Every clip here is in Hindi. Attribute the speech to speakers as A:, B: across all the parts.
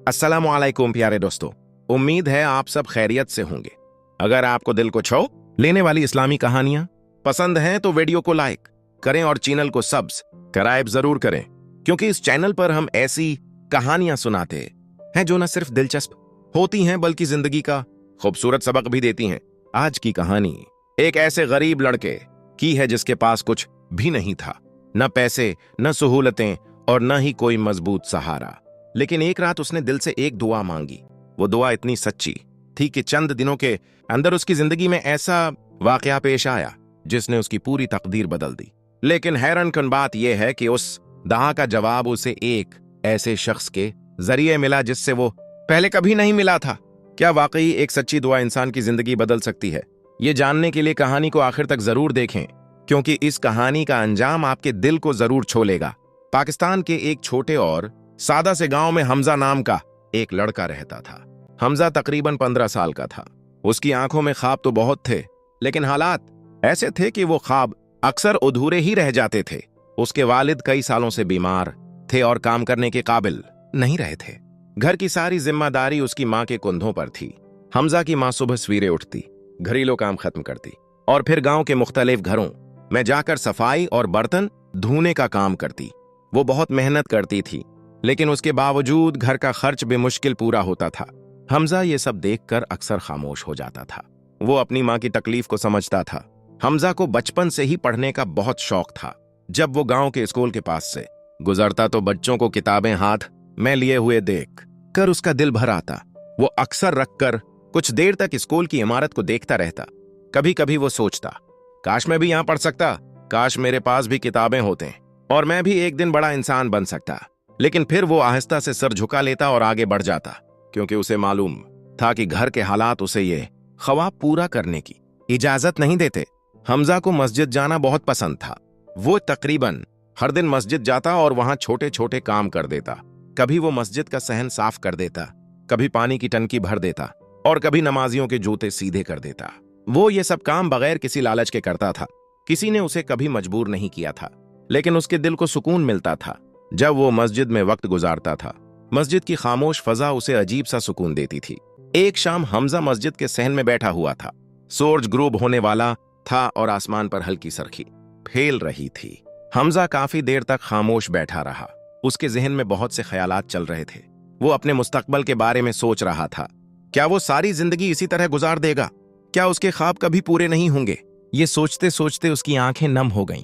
A: अस्सलामुअलैकुम प्यारे दोस्तों। उम्मीद है आप सब खैरियत से होंगे। अगर आपको दिल को छू लेने वाली इस्लामी कहानियां पसंद हैं तो वीडियो को लाइक करें और चैनल को सब्सक्राइब जरूर करें, क्योंकि इस चैनल पर हम ऐसी कहानियां सुनाते हैं जो न सिर्फ दिलचस्प होती हैं बल्कि जिंदगी का खूबसूरत सबक भी देती हैं। आज की कहानी एक ऐसे गरीब लड़के की है जिसके पास कुछ भी नहीं था, न पैसे, न सहूलतें और न ही कोई मजबूत सहारा। लेकिन एक रात उसने दिल से एक दुआ मांगी। वो दुआ इतनी सच्ची थी कि चंद दिनों के अंदर उसकी जिंदगी में ऐसा वाकया पेश आया जिसने उसकी पूरी तकदीर बदल दी। लेकिन हैरानकुन बात यह है कि उस दुआ का जवाब उसे एक ऐसे शख्स के जरिए मिला जिससे वो पहले कभी नहीं मिला था। क्या वाकई एक सच्ची दुआ इंसान की जिंदगी बदल सकती है? ये जानने के लिए कहानी को आखिर तक जरूर देखें, क्योंकि इस कहानी का अंजाम आपके दिल को जरूर छू लेगा। पाकिस्तान के एक छोटे और सादा से गांव में हमजा नाम का एक लड़का रहता था। हमजा तकरीबन 15 साल का था। उसकी आंखों में ख्वाब तो बहुत थे, लेकिन हालात ऐसे थे कि वो ख्वाब अक्सर अधूरे ही रह जाते थे। उसके वालिद कई सालों से बीमार थे और काम करने के काबिल नहीं रहे थे। घर की सारी जिम्मेदारी उसकी माँ के कंधों पर थी। हमजा की माँ सुबह सवेरे उठती, घरेलू काम खत्म करती और फिर गांव के मुख्तलिफ घरों में जाकर सफाई और बर्तन धोने का काम करती। वो बहुत मेहनत करती थी, लेकिन उसके बावजूद घर का खर्च बेमुश्किल पूरा होता था। हमजा ये सब देखकर अक्सर खामोश हो जाता था। वो अपनी माँ की तकलीफ को समझता था। हमजा को बचपन से ही पढ़ने का बहुत शौक था। जब वो गांव के स्कूल के पास से गुजरता तो बच्चों को किताबें हाथ में लिए हुए देख कर उसका दिल भर आता। वो अक्सर रखकर कुछ देर तक स्कूल की इमारत को देखता रहता। कभी कभी वो सोचता, काश मैं भी यहां पढ़ सकता, काश मेरे पास भी किताबें होते और मैं भी एक दिन बड़ा इंसान बन सकता। लेकिन फिर वो आहिस्ता से सर झुका लेता और आगे बढ़ जाता, क्योंकि उसे मालूम था कि घर के हालात उसे ये ख्वाब पूरा करने की इजाजत नहीं देते। हमजा को मस्जिद जाना बहुत पसंद था। वो तकरीबन हर दिन मस्जिद जाता और वहां छोटे छोटे काम कर देता। कभी वो मस्जिद का सहन साफ कर देता, कभी पानी की टंकी भर देता और कभी नमाजियों के जूते सीधे कर देता। वो ये सब काम बगैर किसी लालच के करता था। किसी ने उसे कभी मजबूर नहीं किया था, लेकिन उसके दिल को सुकून मिलता था जब वो मस्जिद में वक्त गुजारता था। मस्जिद की खामोश फजा उसे अजीब सा सुकून देती थी। एक शाम हमजा मस्जिद के सहन में बैठा हुआ था। सूरज ग्रूब होने वाला था और आसमान पर हल्की सरखी फैल रही थी। हमजा काफी देर तक खामोश बैठा रहा। उसके जहन में बहुत से ख्यालात चल रहे थे। वो अपने मुस्तकबल के बारे में सोच रहा था। क्या वो सारी जिंदगी इसी तरह गुजार देगा? क्या उसके ख्वाब कभी पूरे नहीं होंगे? ये सोचते सोचते उसकी आंखें नम हो गईं।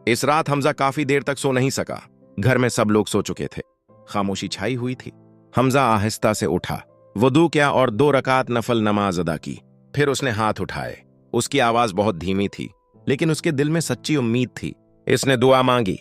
A: इस रात हमजा काफी देर तक सो नहीं सका। घर में सब लोग सो चुके थे। खामोशी छाई हुई थी। हमजा आहिस्ता से उठा, वुदू किया और 2 रकात नफल नमाज अदा की। फिर उसने हाथ उठाए। उसकी आवाज बहुत धीमी थी, लेकिन उसके दिल में सच्ची उम्मीद थी। इसने दुआ मांगी,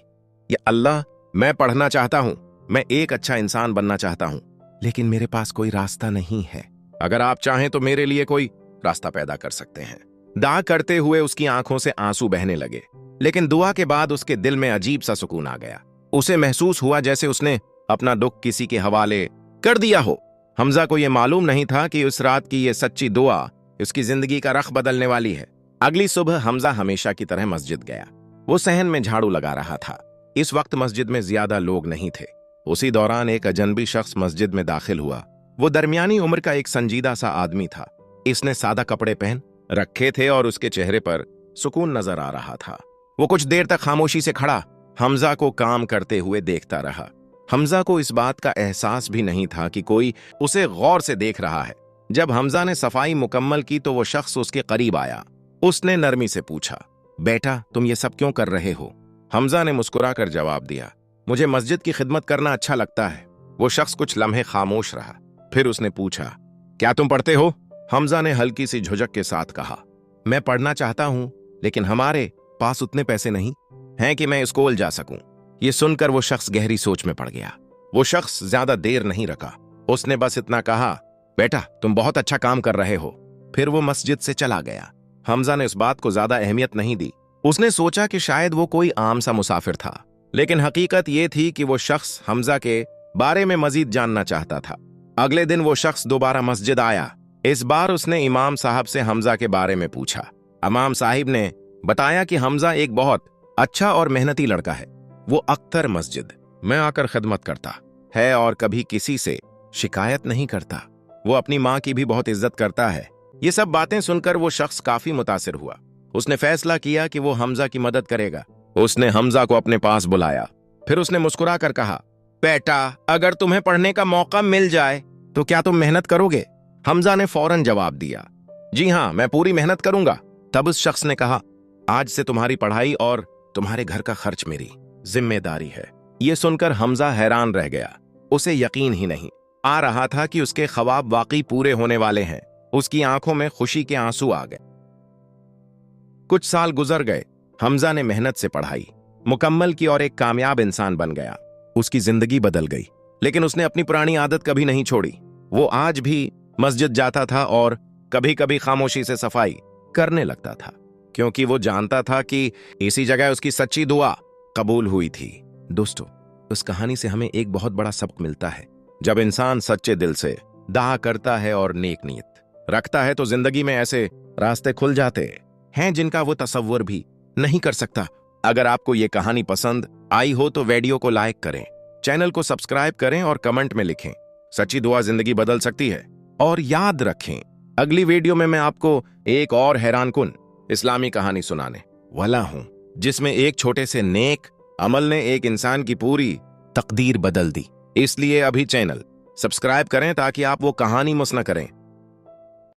A: या अल्लाह, मैं पढ़ना चाहता हूं, मैं एक अच्छा इंसान बनना चाहता हूं, लेकिन मेरे पास कोई रास्ता नहीं है। अगर आप चाहें तो मेरे लिए कोई रास्ता पैदा कर सकते हैं। दुआ करते हुए उसकी आंखों से आंसू बहने लगे, लेकिन दुआ के बाद उसके दिल में अजीब सा सुकून आ गया। उसे महसूस हुआ जैसे उसने अपना दुख किसी के हवाले कर दिया हो। हमजा को यह मालूम नहीं था कि उस रात की यह सच्ची दुआ उसकी जिंदगी का रख बदलने वाली है। अगली सुबह हमजा हमेशा की तरह मस्जिद गया। वो सहन में झाड़ू लगा रहा था। इस वक्त मस्जिद में ज्यादा लोग नहीं थे। उसी दौरान एक अजनबी शख्स मस्जिद में दाखिल हुआ। वो दरमियानी उम्र का एक संजीदा सा आदमी था। इसने सादा कपड़े पहन रखे थे और उसके चेहरे पर सुकून नजर आ रहा था। वो कुछ देर तक खामोशी से खड़ा हमजा को काम करते हुए देखता रहा। हमजा को इस बात का एहसास भी नहीं था कि कोई उसे गौर से देख रहा है। जब हमजा ने सफाई मुकम्मल की तो वो शख्स उसके करीब आया। उसने नरमी से पूछा, बेटा, तुम ये सब क्यों कर रहे हो? हमजा ने मुस्कुराकर जवाब दिया, मुझे मस्जिद की खिदमत करना अच्छा लगता है। वो शख्स कुछ लम्हे खामोश रहा। फिर उसने पूछा, क्या तुम पढ़ते हो? हमजा ने हल्की सी झुझक के साथ कहा, मैं पढ़ना चाहता हूं, लेकिन हमारे पास उतने पैसे नहीं हैं कि मैं स्कूल जा सकूं। ये सुनकर वो शख्स गहरी सोच में पड़ गया। वो शख्स ज्यादा देर नहीं रखा। उसने बस इतना कहा, बेटा, तुम बहुत अच्छा काम कर रहे हो। फिर वो मस्जिद से चला गया। हमजा ने उस बात को ज्यादा अहमियत नहीं दी। उसने सोचा कि शायद वो कोई आम सा मुसाफिर था, लेकिन हकीकत ये थी कि वो शख्स हमजा के बारे में मजीद जानना चाहता था। अगले दिन वो शख्स दोबारा मस्जिद आया। इस बार उसने इमाम साहब से हमजा के बारे में पूछा। इमाम साहिब ने बताया कि हमजा एक बहुत अच्छा और मेहनती लड़का है। वो अक्सर मस्जिद में आकर खिदमत करता है और कभी किसी से शिकायत नहीं करता, वो अपनी माँ की भी बहुत इज्जत करता है। ये सब बातें सुनकर वो शख्स काफी मुतासिर हुआ। उसने फैसला किया कि वो हमजा की मदद करेगा। उसने हमजा को अपने पास बुलाया, फिर उसने मुस्कुरा कर कहा, बेटा, अगर तुम्हें पढ़ने का मौका मिल जाए तो क्या तुम मेहनत करोगे? हमजा ने फौरन जवाब दिया, जी हाँ, मैं पूरी मेहनत करूंगा। तब उस शख्स ने कहा, आज से तुम्हारी पढ़ाई और तुम्हारे घर का खर्च मेरी जिम्मेदारी है। यह सुनकर हमजा हैरान रह गया। उसे यकीन ही नहीं आ रहा था कि उसके ख्वाब वाकई पूरे होने वाले हैं। उसकी आंखों में खुशी के आंसू आ गए। कुछ साल गुजर गए। हमजा ने मेहनत से पढ़ाई मुकम्मल की और एक कामयाब इंसान बन गया। उसकी जिंदगी बदल गई, लेकिन उसने अपनी पुरानी आदत कभी नहीं छोड़ी। वो आज भी मस्जिद जाता था और कभी कभी खामोशी से सफाई करने लगता था, क्योंकि वो जानता था कि इसी जगह उसकी सच्ची दुआ कबूल हुई थी। दोस्तों, उस कहानी से हमें एक बहुत बड़ा सबक मिलता है। जब इंसान सच्चे दिल से दुआ करता है और नेक नीयत रखता है तो जिंदगी में ऐसे रास्ते खुल जाते हैं जिनका वो तसव्वुर भी नहीं कर सकता। अगर आपको ये कहानी पसंद आई हो तो वीडियो को लाइक करें, चैनल को सब्सक्राइब करें और कमेंट में लिखें, सच्ची दुआ जिंदगी बदल सकती है। और याद रखें, अगली वीडियो में मैं आपको एक और हैरानकुन इस्लामी कहानी सुनाने वाला हूं, जिसमें एक छोटे से नेक अमल ने एक इंसान की पूरी तकदीर बदल दी। इसलिए अभी चैनल सब्सक्राइब करें ताकि आप वो कहानी मिस न करें।